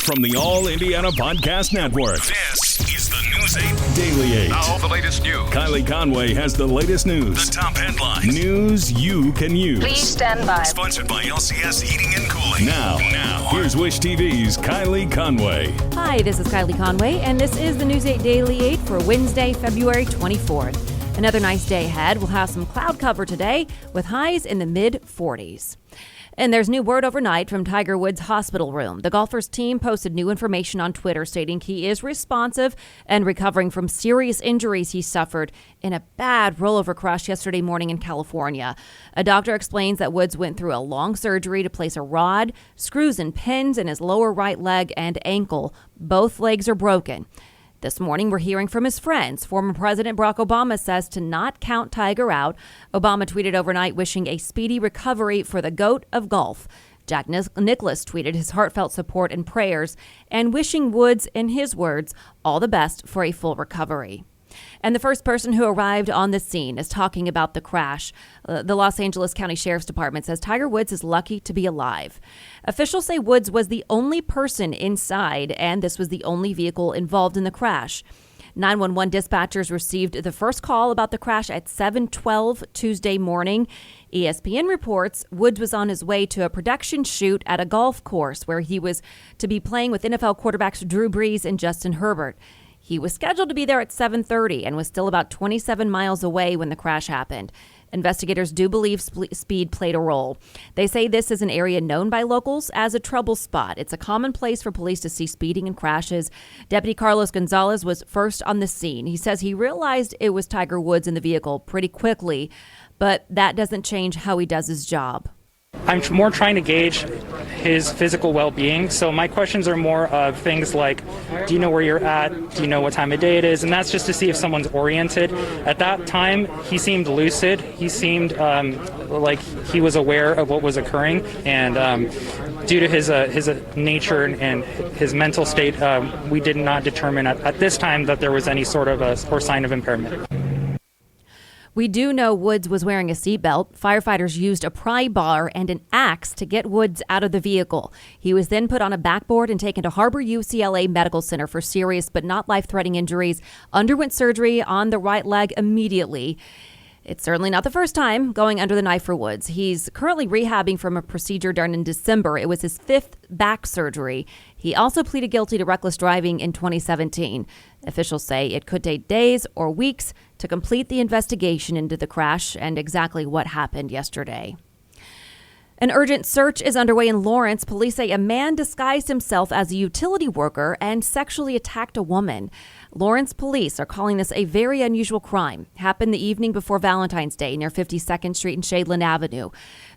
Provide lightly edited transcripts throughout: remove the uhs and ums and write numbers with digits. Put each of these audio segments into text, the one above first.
From the All Indiana Podcast Network, this is the News 8 Daily 8. Now, the latest news. Kylie Conway has the latest news. The top headlines. News you can use. Please stand by. Sponsored by LCS Heating and Cooling. Now, here's Wish TV's Kylie Conway. Hi, this is Kylie Conway, and this is the News 8 Daily 8 for Wednesday, February 24th. Another nice day ahead. We'll have some cloud cover today with highs in the mid-40s. And there's new word overnight from Tiger Woods' hospital room. The golfer's team posted new information on Twitter stating he is responsive and recovering from serious injuries he suffered in a bad rollover crash yesterday morning in California. A doctor explains that Woods went through a long surgery to place a rod, screws and pins in his lower right leg and ankle. Both legs are broken. This morning, we're hearing from his friends. Former President Barack Obama says to not count Tiger out. Obama tweeted overnight wishing a speedy recovery for the GOAT of golf. Jack Nicklaus tweeted his heartfelt support and prayers and wishing Woods, in his words, all the best for a full recovery. And the first person who arrived on the scene is talking about the crash. The Los Angeles County Sheriff's Department says Tiger Woods is lucky to be alive. Officials say Woods was the only person inside, and this was the only vehicle involved in the crash. 911 dispatchers received the first call about the crash at 7:12 Tuesday morning. ESPN reports Woods was on his way to a production shoot at a golf course where he was to be playing with NFL quarterbacks Drew Brees and Justin Herbert. He was scheduled to be there at 7:30 and was still about 27 miles away when the crash happened. Investigators do believe speed played a role. They say this is an area known by locals as a trouble spot. It's a common place for police to see speeding and crashes. Deputy Carlos Gonzalez was first on the scene. He says he realized it was Tiger Woods in the vehicle pretty quickly, but that doesn't change how he does his job. I'm more trying to gauge his physical well-being. So my questions are more of things like, do you know where you're at? Do you know what time of day it is? And that's just to see if someone's oriented. At that time, he seemed lucid. He seemed like he was aware of what was occurring. And due to his nature and his mental state, we did not determine at this time that there was any sort of or sign of impairment. We do know Woods was wearing a seatbelt. Firefighters used a pry bar and an axe to get Woods out of the vehicle. He was then put on a backboard and taken to Harbor UCLA Medical Center for serious but not life-threatening injuries. Underwent surgery on the right leg immediately. It's certainly not the first time going under the knife for Woods. He's currently rehabbing from a procedure done in December. It was his fifth back surgery. He also pleaded guilty to reckless driving in 2017. Officials say it could take days or weeks to complete the investigation into the crash and exactly what happened yesterday. An urgent search is underway in Lawrence. Police say a man disguised himself as a utility worker and sexually attacked a woman. Lawrence police are calling this a very unusual crime. Happened the evening before Valentine's Day near 52nd Street and Shadeland Avenue.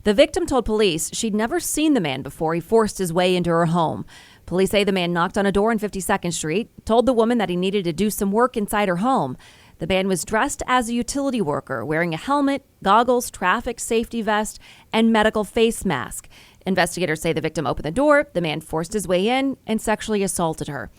The victim told police she'd never seen the man before he forced his way into her home. Police say the man knocked on a door on 52nd Street, told the woman that he needed to do some work inside her home. The man was dressed as a utility worker, wearing a helmet, goggles, traffic safety vest, and medical face mask. Investigators say the victim opened the door, the man forced his way in, and sexually assaulted her.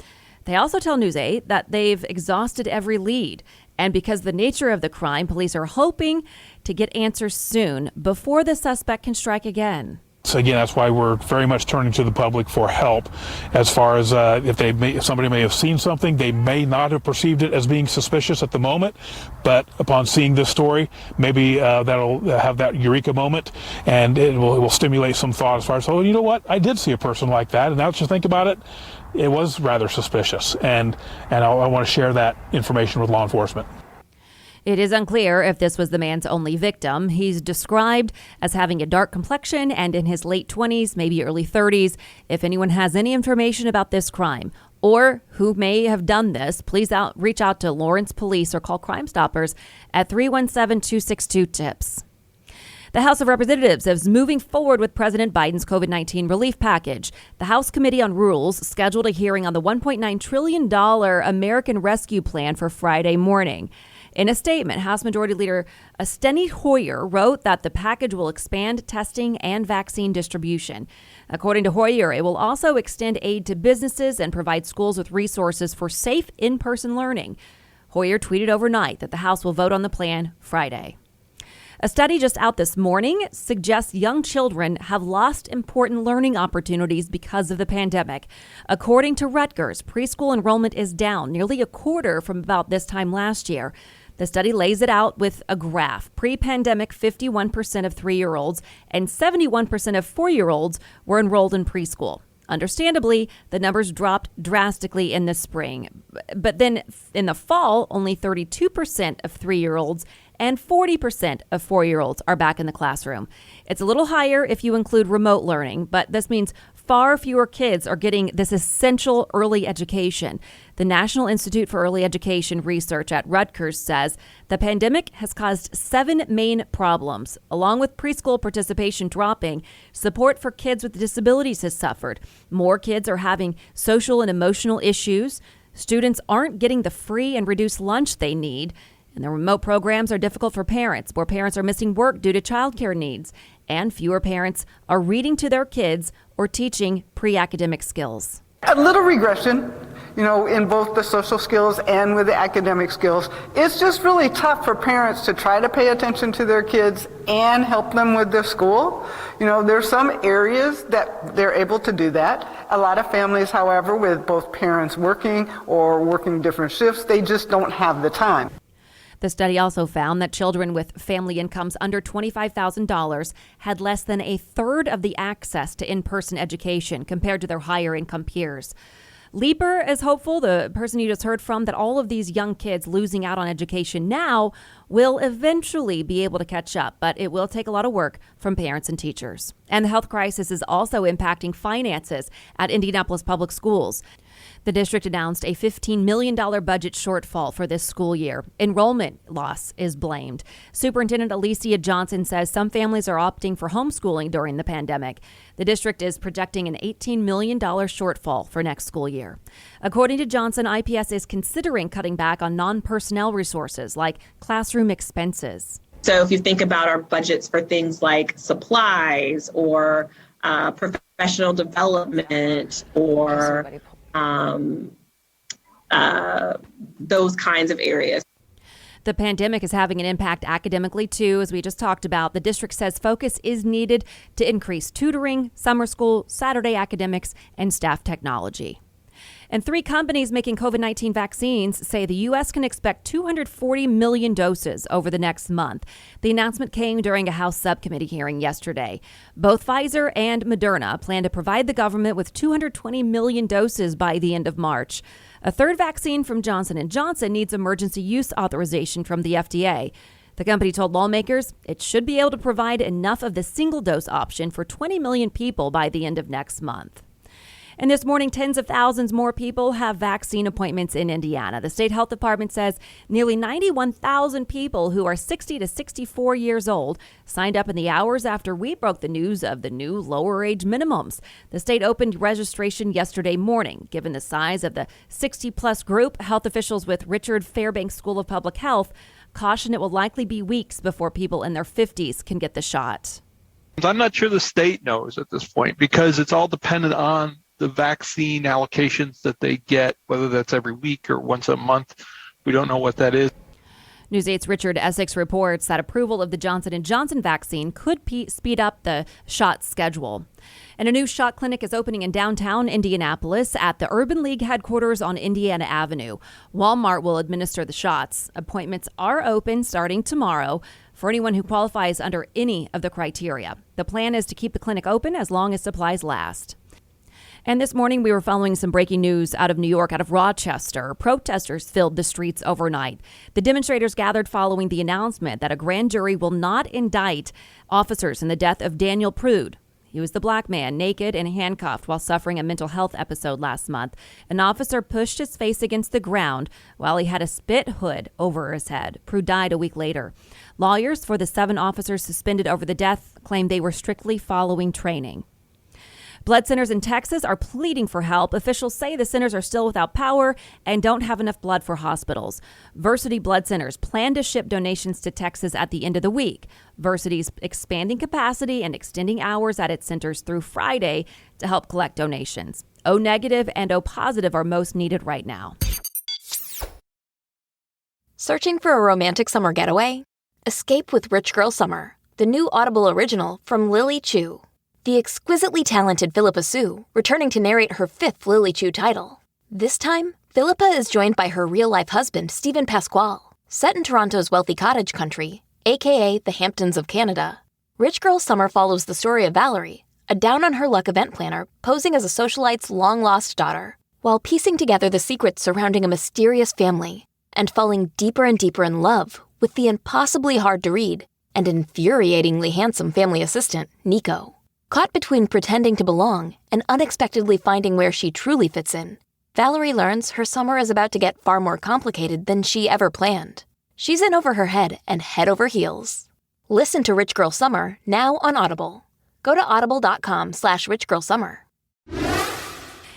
They also tell News 8 that they've exhausted every lead. And because of the nature of the crime, police are hoping to get answers soon before the suspect can strike again. So again, that's why we're very much turning to the public for help as far as if somebody may have seen something, they may not have perceived it as being suspicious at the moment, but upon seeing this story, maybe that'll have that eureka moment, and it will stimulate some thought as far as, oh, you know what, I did see a person like that, and now that you think about it, it was rather suspicious, and I want to share that information with law enforcement. It is unclear if this was the man's only victim. He's described as having a dark complexion and in his late 20s, maybe early 30s. If anyone has any information about this crime or who may have done this, please reach out to Lawrence Police or call Crime Stoppers at 317-262-TIPS. The House of Representatives is moving forward with President Biden's COVID-19 relief package. The House Committee on Rules scheduled a hearing on the $1.9 trillion American Rescue Plan for Friday morning. In a statement, House Majority Leader Steny Hoyer wrote that the package will expand testing and vaccine distribution. According to Hoyer, it will also extend aid to businesses and provide schools with resources for safe in-person learning. Hoyer tweeted overnight that the House will vote on the plan Friday. A study just out this morning suggests young children have lost important learning opportunities because of the pandemic. According to Rutgers, preschool enrollment is down nearly a quarter from about this time last year. The study lays it out with a graph. Pre-pandemic, 51% of 3-year-olds and 71% of 4-year-olds were enrolled in preschool. Understandably, the numbers dropped drastically in the spring. But then in the fall, only 32% of 3-year-olds and 40% of 4-year-olds are back in the classroom. It's a little higher if you include remote learning, but this means far fewer kids are getting this essential early education. The National Institute for Early Education Research at Rutgers says the pandemic has caused 7 main problems. Along with preschool participation dropping, support for kids with disabilities has suffered. More kids are having social and emotional issues. Students aren't getting the free and reduced lunch they need. And the remote programs are difficult for parents, where parents are missing work due to childcare needs. And fewer parents are reading to their kids or teaching pre-academic skills. A little regression, in both the social skills and with the academic skills. It's just really tough for parents to try to pay attention to their kids and help them with their school. There's some areas that they're able to do that. A lot of families, however, with both parents working or working different shifts, they just don't have the time. The study also found that children with family incomes under $25,000 had less than a third of the access to in-person education compared to their higher income peers. Leaper is hopeful, the person you just heard from, that all of these young kids losing out on education now will eventually be able to catch up, but it will take a lot of work from parents and teachers. And the health crisis is also impacting finances at Indianapolis Public Schools. The district announced a $15 million budget shortfall for this school year. Enrollment loss is blamed. Superintendent Alicia Johnson says some families are opting for homeschooling during the pandemic. The district is projecting an $18 million shortfall for next school year. According to Johnson, IPS is considering cutting back on non-personnel resources like classroom expenses. So if you think about our budgets for things like supplies or professional development or those kinds of areas. The pandemic is having an impact academically, too, as we just talked about. The district says focus is needed to increase tutoring, summer school, Saturday academics, and staff technology. And 3 companies making COVID-19 vaccines say the U.S. can expect 240 million doses over the next month. The announcement came during a House subcommittee hearing yesterday. Both Pfizer and Moderna plan to provide the government with 220 million doses by the end of March. A third vaccine from Johnson & Johnson needs emergency use authorization from the FDA. The company told lawmakers it should be able to provide enough of the single-dose option for 20 million people by the end of next month. And this morning, tens of thousands more people have vaccine appointments in Indiana. The state health department says nearly 91,000 people who are 60 to 64 years old signed up in the hours after we broke the news of the new lower age minimums. The state opened registration yesterday morning. Given the size of the 60-plus group, health officials with Richard Fairbanks School of Public Health caution it will likely be weeks before people in their 50s can get the shot. I'm not sure the state knows at this point because it's all dependent on the vaccine allocations that they get, whether that's every week or once a month. We don't know what that is. News 8's Richard Essex reports that approval of the Johnson & Johnson vaccine could speed up the shot schedule. And a new shot clinic is opening in downtown Indianapolis at the Urban League headquarters on Indiana Avenue. Walmart will administer the shots. Appointments are open starting tomorrow for anyone who qualifies under any of the criteria. The plan is to keep the clinic open as long as supplies last. And this morning, we were following some breaking news out of New York, out of Rochester. Protesters filled the streets overnight. The demonstrators gathered following the announcement that a grand jury will not indict officers in the death of Daniel Prude. He was the black man, naked and handcuffed while suffering a mental health episode last month. An officer pushed his face against the ground while he had a spit hood over his head. Prude died a week later. Lawyers for the 7 officers suspended over the death claimed they were strictly following training. Blood centers in Texas are pleading for help. Officials say the centers are still without power and don't have enough blood for hospitals. Versity Blood Centers plan to ship donations to Texas at the end of the week. Versity's expanding capacity and extending hours at its centers through Friday to help collect donations. O negative and O positive are most needed right now. Searching for a romantic summer getaway? Escape with Rich Girl Summer, the new Audible original from Lily Chu. The exquisitely talented Philippa Soo returning to narrate her 5th Lily Chu title. This time, Philippa is joined by her real-life husband, Stephen Pasquale. Set in Toronto's wealthy cottage country, aka the Hamptons of Canada, Rich Girl Summer follows the story of Valerie, a down-on-her-luck event planner posing as a socialite's long-lost daughter, while piecing together the secrets surrounding a mysterious family and falling deeper and deeper in love with the impossibly hard-to-read and infuriatingly handsome family assistant, Nico. Caught between pretending to belong and unexpectedly finding where she truly fits in, Valerie learns her summer is about to get far more complicated than she ever planned. She's in over her head and head over heels. Listen to Rich Girl Summer now on Audible. Go to audible.com/richgirlsummer.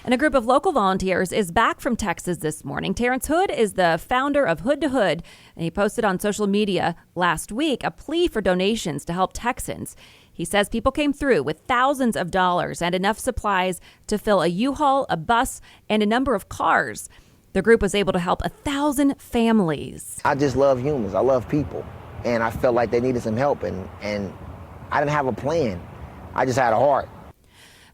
And a group of local volunteers is back from Texas this morning. Terrence Hood is the founder of Hood to Hood, and he posted on social media last week a plea for donations to help Texans. He says people came through with thousands of dollars and enough supplies to fill a U-Haul, a bus, and a number of cars. The group was able to help 1,000 families. I just love humans. I love people. And I felt like they needed some help, and I didn't have a plan. I just had a heart.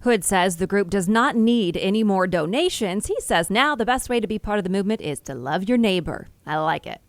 Hood says the group does not need any more donations. He says now the best way to be part of the movement is to love your neighbor. I like it.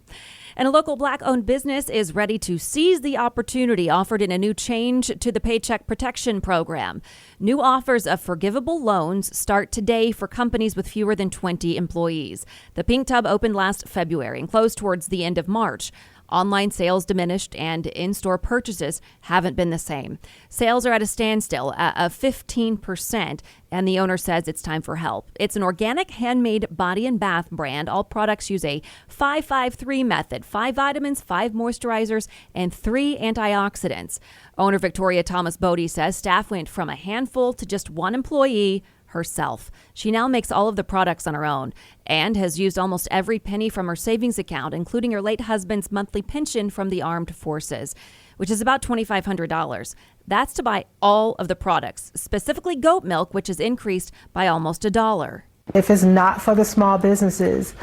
And a local Black-owned business is ready to seize the opportunity offered in a new change to the Paycheck Protection Program. New offers of forgivable loans start today for companies with fewer than 20 employees. The Pink Tub opened last February and closed towards the end of March. Online sales diminished and in-store purchases haven't been the same. Sales are at a standstill of 15%, and the owner says it's time for help. It's an organic handmade body and bath brand. All products use a 5-5-3 method: 5 vitamins, 5 moisturizers, and 3 antioxidants. Owner Victoria Thomas Bodie says staff went from a handful to just 1 employee herself. She now makes all of the products on her own and has used almost every penny from her savings account, including her late husband's monthly pension from the armed forces, which is about $2,500. That's to buy all of the products, specifically goat milk, which has increased by almost $1. If it's not for the small businesses,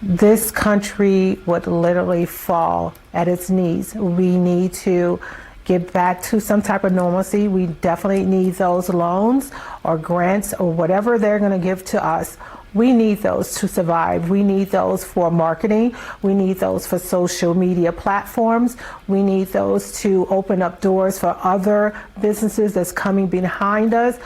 this country would literally fall at its knees. We need to get back to some type of normalcy. We definitely need those loans or grants or whatever they're going to give to us. We need those to survive. We need those for marketing. We need those for social media platforms. We need those to open up doors for other businesses that's coming behind us.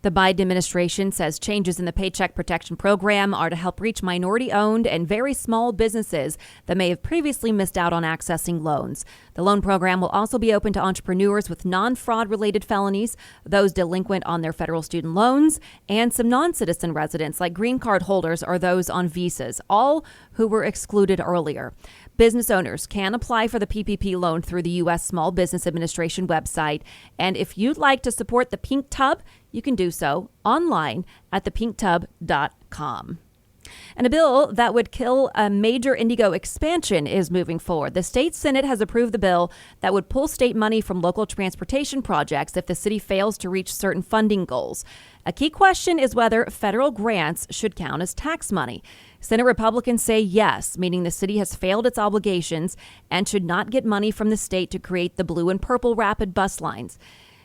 The Biden administration says changes in the Paycheck Protection Program are to help reach minority-owned and very small businesses that may have previously missed out on accessing loans. The loan program will also be open to entrepreneurs with non-fraud-related felonies, those delinquent on their federal student loans, and some non-citizen residents like green card holders or those on visas, all who were excluded earlier. Business owners can apply for the PPP loan through the U.S. Small Business Administration website. And if you'd like to support the Pink Tub, you can do so online at thepinktub.com. And a bill that would kill a major Indigo expansion is moving forward. The state Senate has approved the bill that would pull state money from local transportation projects if the city fails to reach certain funding goals. A key question is whether federal grants should count as tax money. Senate Republicans say yes, meaning the city has failed its obligations and should not get money from the state to create the blue and purple rapid bus lines.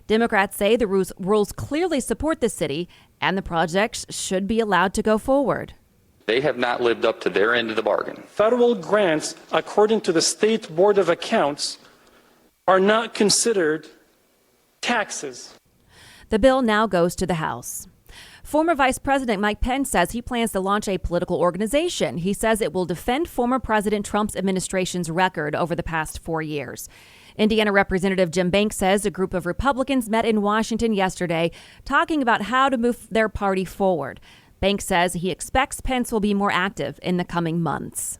Democrats say the rules clearly support the city and the projects should be allowed to go forward. They have not lived up to their end of the bargain. Federal grants, according to the State Board of Accounts, are not considered taxes. The bill now goes to the House. Former Vice President Mike Pence says he plans to launch a political organization. He says it will defend former President Trump's administration's record over the past 4 years. Indiana Representative Jim Banks says a group of Republicans met in Washington yesterday talking about how to move their party forward. Banks says he expects Pence will be more active in the coming months.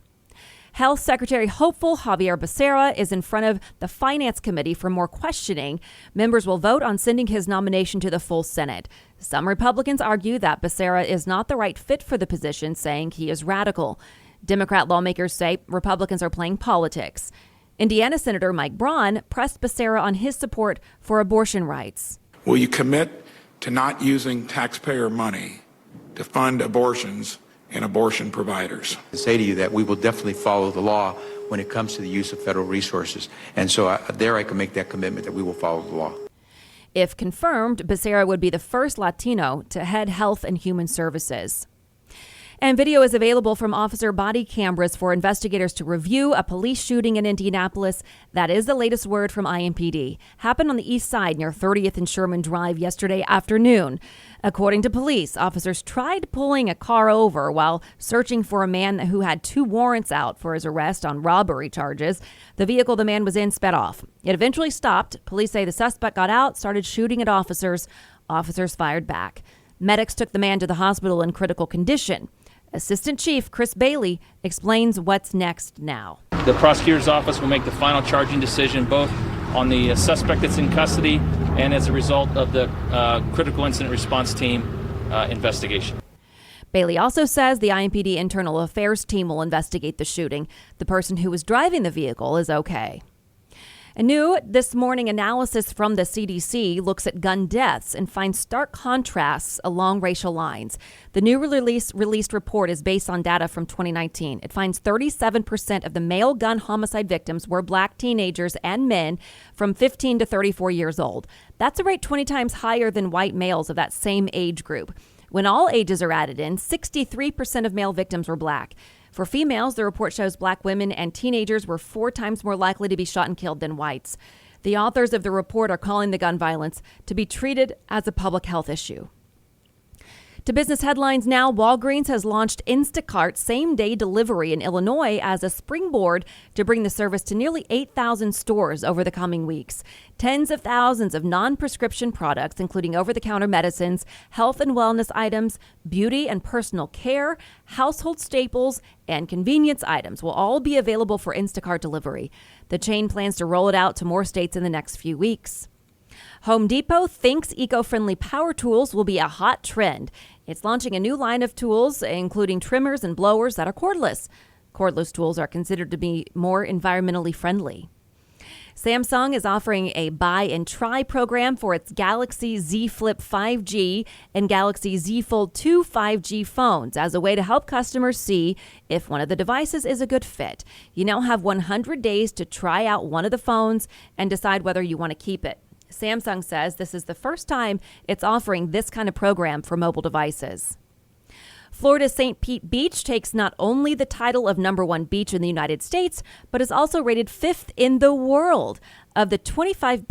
Health Secretary hopeful Xavier Becerra is in front of the Finance Committee for more questioning. Members will vote on sending his nomination to the full Senate. Some Republicans argue that Becerra is not the right fit for the position, saying he is radical. Democrat lawmakers say Republicans are playing politics. Indiana Senator Mike Braun pressed Becerra on his support for abortion rights. Will you commit to not using taxpayer money to fund abortions and abortion providers? I say to you that we will definitely follow the law when it comes to the use of federal resources. And so I can make that commitment that we will follow the law. If confirmed, Becerra would be the first Latino to head Health and Human Services. And video is available from officer body cameras for investigators to review a police shooting in Indianapolis. That is the latest word from IMPD. Happened on the east side near 30th and Sherman Drive yesterday afternoon. According to police, officers tried pulling a car over while searching for a man who had 2 warrants out for his arrest on robbery charges. The vehicle the man was in sped off. It eventually stopped. Police say the suspect got out, started shooting at officers. Officers fired back. Medics took the man to the hospital in critical condition. Assistant Chief Chris Bailey explains what's next now. The prosecutor's office will make the final charging decision both on the suspect that's in custody and as a result of the critical incident response team investigation. Bailey also says the IMPD internal affairs team will investigate the shooting. The person who was driving the vehicle is okay. A new this morning analysis from the CDC looks at gun deaths and finds stark contrasts along racial lines. The new released report is based on data from 2019. It finds 37% of the male gun homicide victims were black teenagers and men from 15 to 34 years old. That's a rate 20 times higher than white males of that same age group. When all ages are added in, 63% of male victims were black. For females, the report shows black women and teenagers were 4 times more likely to be shot and killed than whites. The authors of the report are calling the gun violence to be treated as a public health issue. To business headlines now, Walgreens has launched Instacart same-day delivery in Illinois as a springboard to bring the service to nearly 8,000 stores over the coming weeks. Tens of thousands of non-prescription products, including over-the-counter medicines, health and wellness items, beauty and personal care, household staples, and convenience items will all be available for Instacart delivery. The chain plans to roll it out to more states in the next few weeks. Home Depot thinks eco-friendly power tools will be a hot trend. It's launching a new line of tools, including trimmers and blowers that are cordless. Cordless tools are considered to be more environmentally friendly. Samsung is offering a buy and try program for its Galaxy Z Flip 5G and Galaxy Z Fold 2 5G phones as a way to help customers see if one of the devices is a good fit. You now have 100 days to try out one of the phones and decide whether you want to keep it. Samsung says this is the first time it's offering this kind of program for mobile devices. Florida's St. Pete Beach takes not only the title of #1 beach in the United States, but is also rated 5th in the world. Of the 25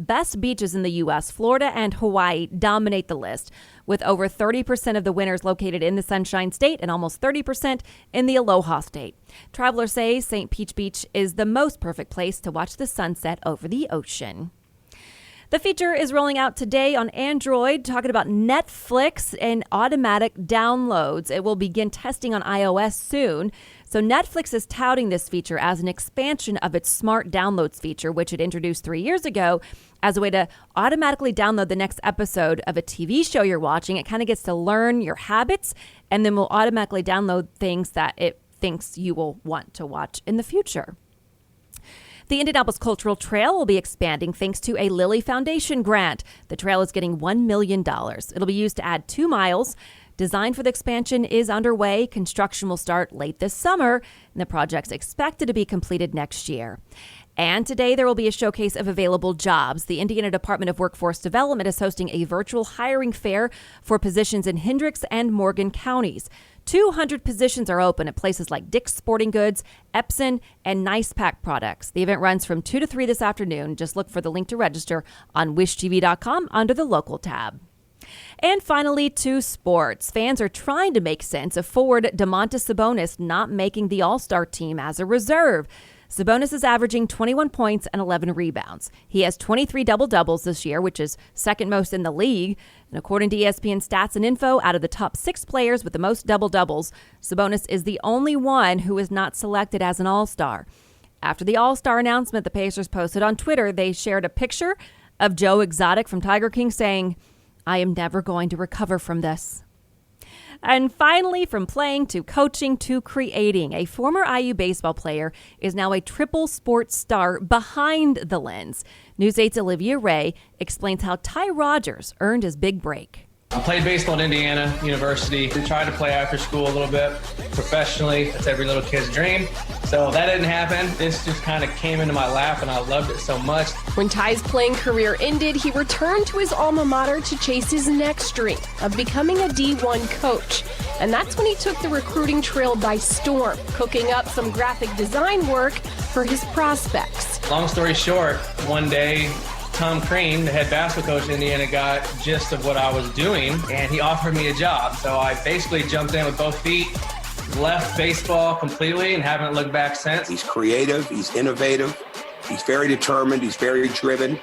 best beaches in the U.S., Florida and Hawaii dominate the list, with over 30% of the winners located in the Sunshine State and almost 30% in the Aloha State. Travelers say St. Pete Beach is the most perfect place to watch the sunset over the ocean. The feature is rolling out today on Android, talking about Netflix and automatic downloads. It will begin testing on iOS soon. So Netflix is touting this feature as an expansion of its smart downloads feature, which it introduced 3 years ago as a way to automatically download the next episode of a TV show you're watching. It kind of gets to learn your habits and then will automatically download things that it thinks you will want to watch in the future. The Indianapolis Cultural Trail will be expanding thanks to a Lilly Foundation grant. The trail is getting $1 million. It'll be used to add 2 miles. Design for the expansion is underway. Construction will start late this summer, and the project's expected to be completed next year. And today there will be a showcase of available jobs. The Indiana Department of Workforce Development is hosting a virtual hiring fair for positions in Hendricks and Morgan counties. 200 positions are open at places like Dick's Sporting Goods, Epson, and Nice Pack Products. The event runs from 2 to 3 this afternoon. Just look for the link to register on wishtv.com under the local tab. And finally, to sports. Fans are trying to make sense of forward Domantas Sabonis not making the All-Star team as a reserve. Sabonis is averaging 21 points and 11 rebounds. He has 23 double-doubles this year, which is second most in the league. And according to ESPN Stats and Info, out of the top 6 players with the most double-doubles, Sabonis is the only one who is not selected as an All-Star. After the All-Star announcement the Pacers posted on Twitter, they shared a picture of Joe Exotic from Tiger King saying, "I am never going to recover from this." And finally, from playing to coaching to creating, a former IU baseball player is now a triple sports star behind the lens. News 8's Olivia Ray explains how Ty Rogers earned his big break. I played baseball at Indiana University. We tried to play after school a little bit professionally. That's every little kid's dream. So that didn't happen. This just kind of came into my lap, and I loved it so much. When Ty's playing career ended, he returned to his alma mater to chase his next dream of becoming a D1 coach. And that's when he took the recruiting trail by storm, cooking up some graphic design work for his prospects. Long story short, one day, Tom Crean, the head basketball coach in Indiana, got gist of what I was doing, and he offered me a job. So I basically jumped in with both feet, left baseball completely, and haven't looked back since. He's creative, he's innovative, he's very determined, he's very driven.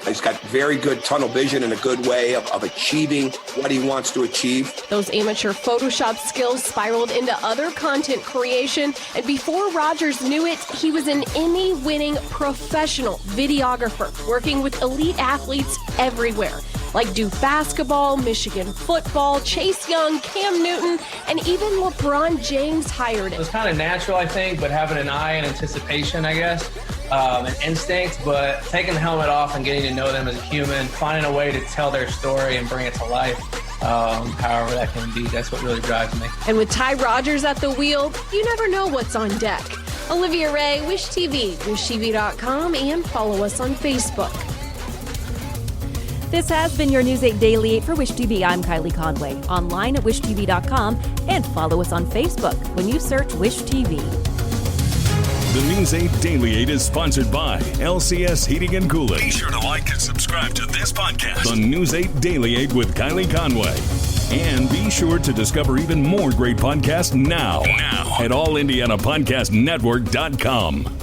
He's got very good tunnel vision and a good way of achieving what he wants to achieve. Those amateur Photoshop skills spiraled into other content creation, and before Rogers knew it, he was an Emmy-winning professional videographer working with elite athletes everywhere, like Duke basketball, Michigan football, Chase Young, Cam Newton, and even LeBron James hired him. It was kind of natural, I think, but having an eye and anticipation, I guess. An instinct, but taking the helmet off and getting to know them as a human, finding a way to tell their story and bring it to life, however that can be, that's what really drives me. And with Ty Rogers at the wheel, you never know what's on deck. Olivia Ray, Wish TV, wishtv.com, and follow us on Facebook. This has been your News 8 Daily 8 for Wish TV. I'm Kylie Conway. Online at wishtv.com and follow us on Facebook when you search Wish TV. The News 8 Daily 8 is sponsored by LCS Heating and Cooling. Be sure to like and subscribe to this podcast. The News 8 Daily 8 with Kylie Conway. And be sure to discover even more great podcasts now at allindianapodcastnetwork.com.